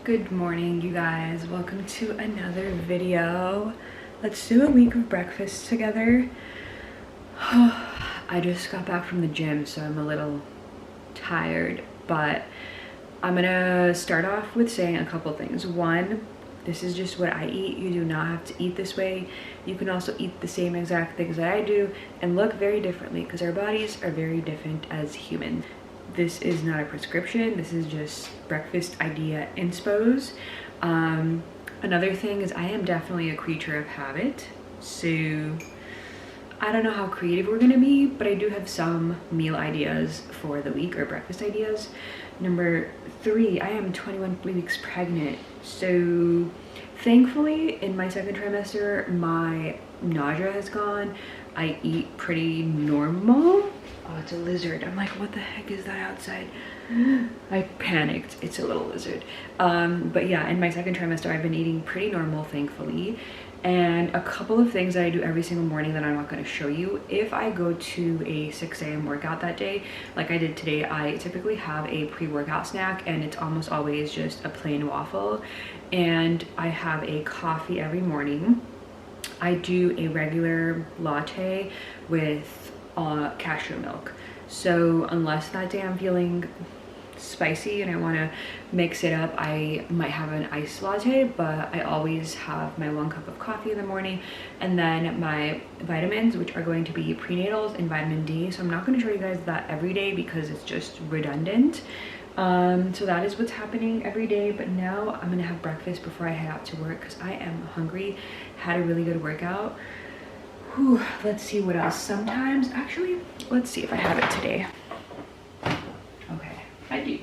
Good morning, you guys. Welcome to another video. Let's do a week of breakfast together. I just got back from the gym, so I'm a little tired, but I'm gonna start off with saying a couple things. One, this is just what I eat. You do not have to eat this way. You can also eat the same exact things that I do and look very differently because our bodies are very different as humans. This is not a prescription. This is just breakfast idea inspos. Another thing is I am definitely a creature of habit. So I don't know how creative we're gonna be, but I do have some meal ideas for the week or breakfast ideas. Number 3, I am 21 weeks pregnant. So thankfully in my second trimester, my nausea has gone. I eat pretty normal. Oh, it's a lizard. I'm like, what the heck is that outside? I panicked. It's a little lizard. But yeah, in my second trimester, I've been eating pretty normal, thankfully. And a couple of things that I do every single morning that I'm not going to show you. If I go to a 6 a.m. workout that day, like I did today, I typically have a pre-workout snack, and it's almost always just a plain waffle. And I have a coffee every morning. I do a regular latte with cashew milk. So unless that day I'm feeling spicy and I want to mix it up, I might have an iced latte, but I always have my 1 cup of coffee in the morning, and then my vitamins, which are going to be prenatals and vitamin D. So I'm not going to show you guys that every day because it's just redundant. So that is what's happening every day. But now I'm gonna have breakfast before I head out to work because I am hungry. Had a really good workout. Whew, let's see what else. Sometimes, actually, let's see if I have it today. Okay, I do.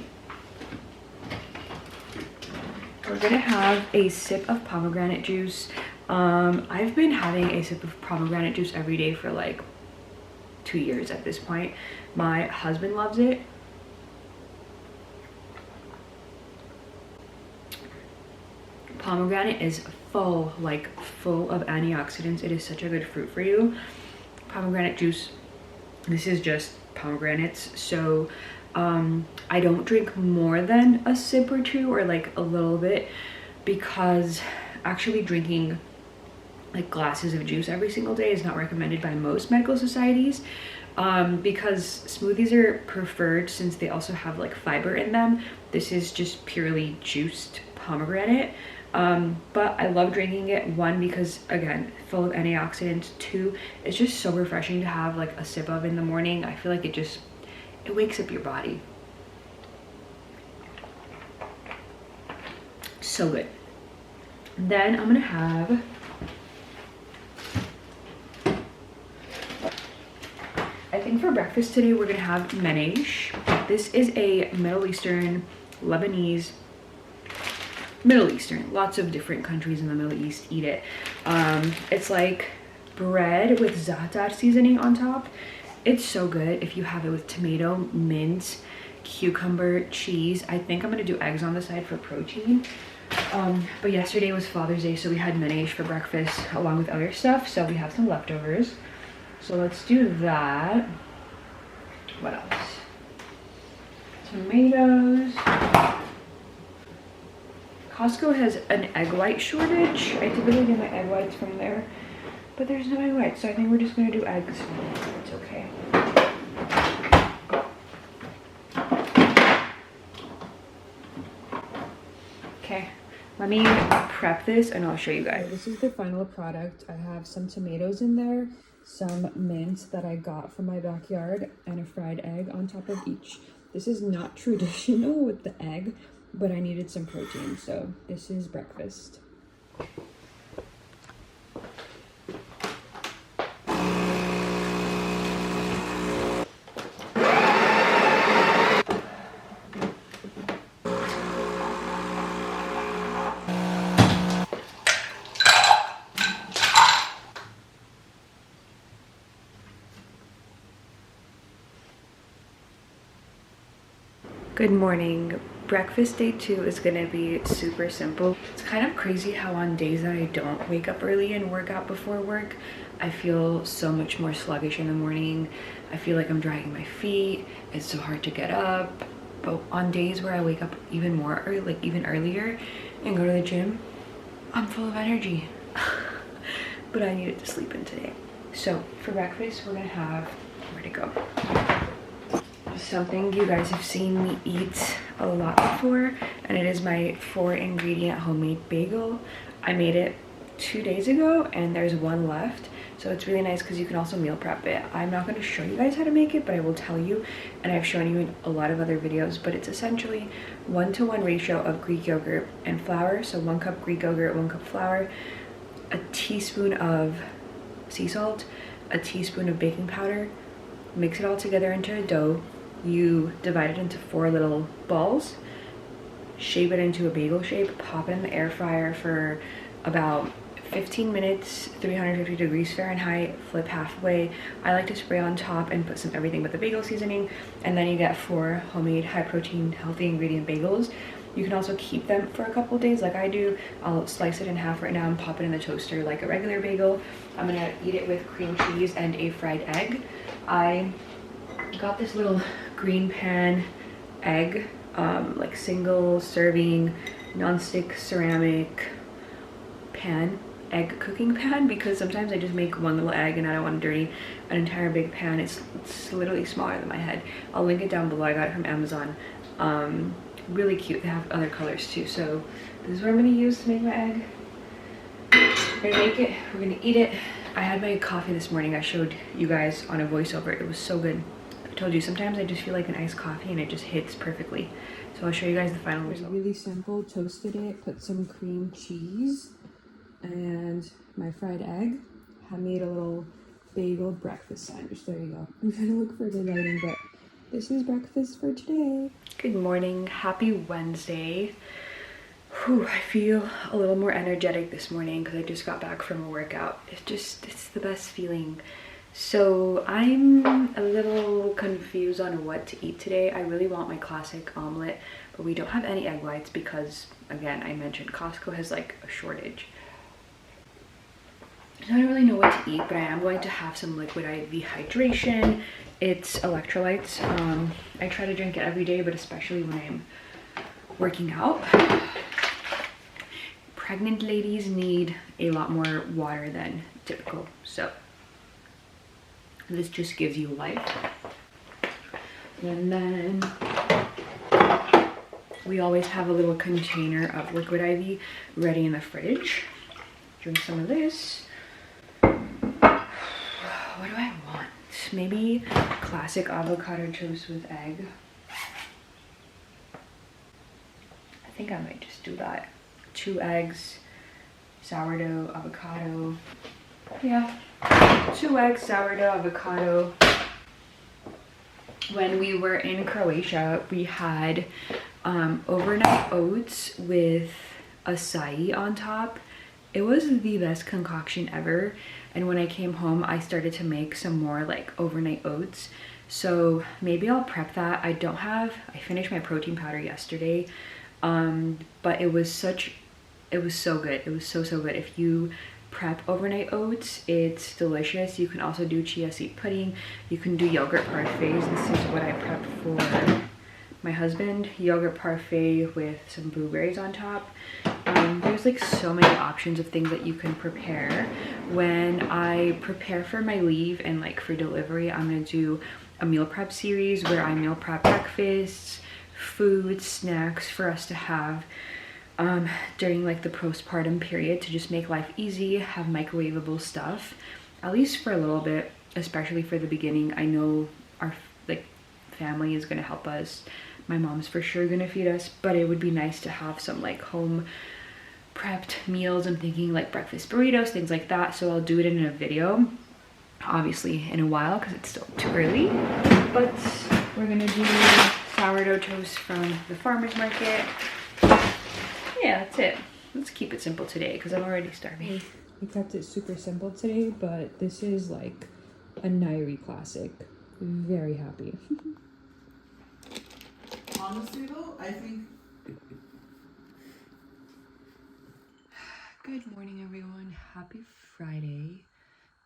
We're gonna have a sip of pomegranate juice. I've been having a sip of pomegranate juice every day for like 2 years at this point. My husband loves it. Pomegranate is full of antioxidants. It is such a good fruit for you. Pomegranate juice, this is just pomegranates. So I don't drink more than a sip or two, or like a little bit, because actually drinking like glasses of juice every single day is not recommended by most medical societies, because smoothies are preferred since they also have like fiber in them. This is just purely juiced pomegranate. But I love drinking it. 1, because again, full of antioxidants. 2, it's just so refreshing to have like a sip of in the morning. I feel like it wakes up your body. So good. Then I'm gonna have I think for breakfast today we're gonna have menesh. This is a Middle Eastern, Lebanese, Middle Eastern, lots of different countries in the Middle East eat it. It's like bread with za'atar seasoning on top. It's so good if you have it with tomato, mint, cucumber, cheese. I think I'm gonna do eggs on the side for protein. But yesterday was Father's Day, so we had menesh for breakfast along with other stuff, so we have some leftovers. So let's do that. What else? Tomatoes. Costco has an egg white shortage. I typically get my egg whites from there, but there's no egg whites, so I think we're just gonna do eggs. It's okay. Okay, let me prep this and I'll show you guys. This is the final product. I have some tomatoes in there, some mint that I got from my backyard, and a fried egg on top of each. This is not traditional with the egg, but I needed some protein, so this is breakfast. Good morning. Breakfast day 2 is gonna be super simple. It's kind of crazy how on days that I don't wake up early and work out before work, I feel so much more sluggish in the morning. I feel like I'm dragging my feet. It's so hard to get up. but on days where I wake up even more or like even earlier and go to the gym, I'm full of energy. But I needed to sleep in today. So for breakfast, we're gonna have, where'd it go? Something you guys have seen me eat a lot before, and it is my 4-ingredient homemade bagel. I made it 2 days ago and there's one left, so it's really nice because you can also meal prep it. I'm not going to show you guys how to make it, but I will tell you, and I've shown you in a lot of other videos, but it's essentially 1-to-1 ratio of Greek yogurt and flour. So 1 cup Greek yogurt, 1 cup flour, a teaspoon of sea salt, a teaspoon of baking powder. Mix it all together into a dough. You divide it into 4 little balls, shape it into a bagel shape, pop it in the air fryer for about 15 minutes, 350 degrees Fahrenheit, flip halfway. I like to spray on top and put some everything but the bagel seasoning, and then you get 4 homemade high protein healthy ingredient bagels. You can also keep them for a couple of days like I do. I'll slice it in half right now and pop it in the toaster like a regular bagel. I'm gonna eat it with cream cheese and a fried egg. I got this little green pan egg, like single serving non-stick ceramic pan, egg cooking pan, because sometimes I just make one little egg and I don't want to dirty an entire big pan. It's literally smaller than my head. I'll link it down below. I got it from Amazon. Really cute. They have other colors too. So this is what I'm going to use to make my egg. We're going to make it. We're going to eat it. I had my coffee this morning. I showed you guys on a voiceover. It was so good. I told you, sometimes I just feel like an iced coffee and it just hits perfectly. So I'll show you guys the final result. Really simple. Toasted it, put some cream cheese and my fried egg. I made a little bagel breakfast sandwich. There you go. I'm trying to look for good lighting, but this is breakfast for today. Good morning. Happy Wednesday. Whew, I feel a little more energetic this morning because I just got back from a workout. It's the best feeling. So I'm a little confused on what to eat today. I really want my classic omelet, but we don't have any egg whites because, again, I mentioned Costco has like a shortage. So I don't really know what to eat, but I am going to have some liquid IV hydration. It's electrolytes. I try to drink it every day, but especially when I'm working out. Pregnant ladies need a lot more water than typical, so this just gives you life. And then we always have a little container of liquid IV ready in the fridge. Drink some of this. What do I want? Maybe classic avocado toast with egg. I think I might just do that. 2 eggs, sourdough, avocado. Yeah, 2 eggs, sourdough, avocado. When we were in Croatia, we had overnight oats with acai on top. It was the best concoction ever. And when I came home, I started to make some more like overnight oats. So maybe I'll prep that. I finished my protein powder yesterday, but it was so good. It was so good. If you prep overnight oats, it's delicious. You can also do chia seed pudding. You can do yogurt parfaits. This is what I prepped for my husband. Yogurt parfait with some blueberries on top. There's like so many options of things that you can prepare. When I prepare for my leave and like for delivery, I'm gonna do a meal prep series where I meal prep breakfasts, food, snacks for us to have during like the postpartum period to just make life easy, have microwavable stuff, at least for a little bit, especially for the beginning. I know our like family is gonna help us. My mom's for sure gonna feed us, but it would be nice to have some like home prepped meals. I'm thinking like breakfast burritos, things like that. So I'll do it in a video, obviously in a while because it's still too early. But we're gonna do sourdough toast from the farmer's market. Yeah, that's it. Let's keep it simple today because I'm already starving. We kept it super simple today, but this is like a Nayiri classic. Very happy. Honestly though, I think... Good morning, everyone. Happy Friday.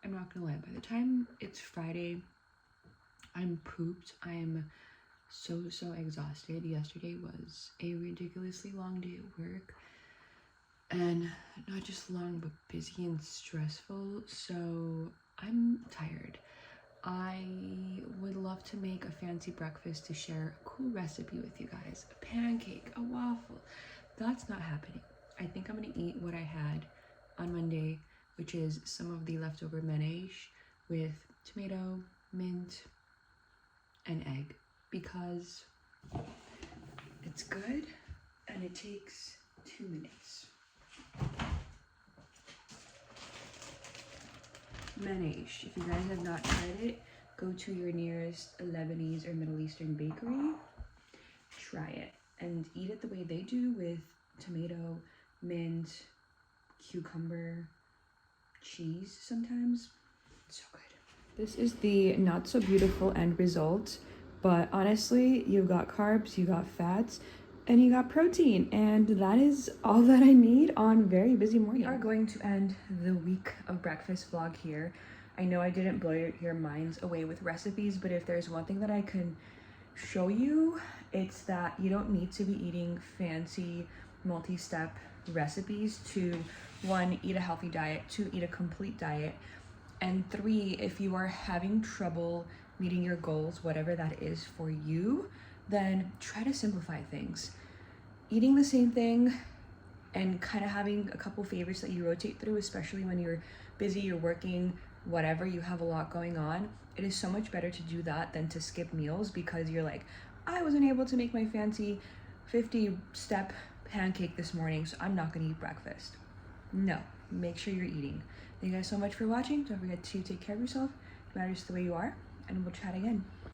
I'm not gonna lie, by the time it's Friday, I'm pooped. I am so exhausted. Yesterday was a ridiculously long day at work, and not just long but busy and stressful, so I'm tired. I would love to make a fancy breakfast to share a cool recipe with you guys. A pancake, a waffle. That's not happening. I think I'm gonna eat what I had on Monday, which is some of the leftover mayonnaise with tomato, mint, and egg, because it's good and it takes 2 minutes. Mayonnaise. If you guys have not tried it, go to your nearest Lebanese or Middle Eastern bakery, try it, and eat it the way they do, with tomato, mint, cucumber, cheese sometimes. It's so good. This is the not so beautiful end result, but honestly, you've got carbs, you got fats, and you got protein, and that is all that I need on very busy morning. We are going to end the week of breakfast vlog here. I know I didn't blow your minds away with recipes, but if there's one thing that I can show you, it's that you don't need to be eating fancy multi-step recipes to, 1, eat a healthy diet, 2, eat a complete diet, and 3, if you are having trouble meeting your goals, whatever that is for you, then try to simplify things. Eating the same thing and kind of having a couple favorites that you rotate through, especially when you're busy, you're working, whatever, you have a lot going on, it is so much better to do that than to skip meals, because you're like, I wasn't able to make my fancy 50-step pancake this morning, so I'm not gonna eat breakfast. No, make sure you're eating. Thank you guys so much for watching. Don't forget to take care of yourself, no matter just the way you are, and we'll chat again.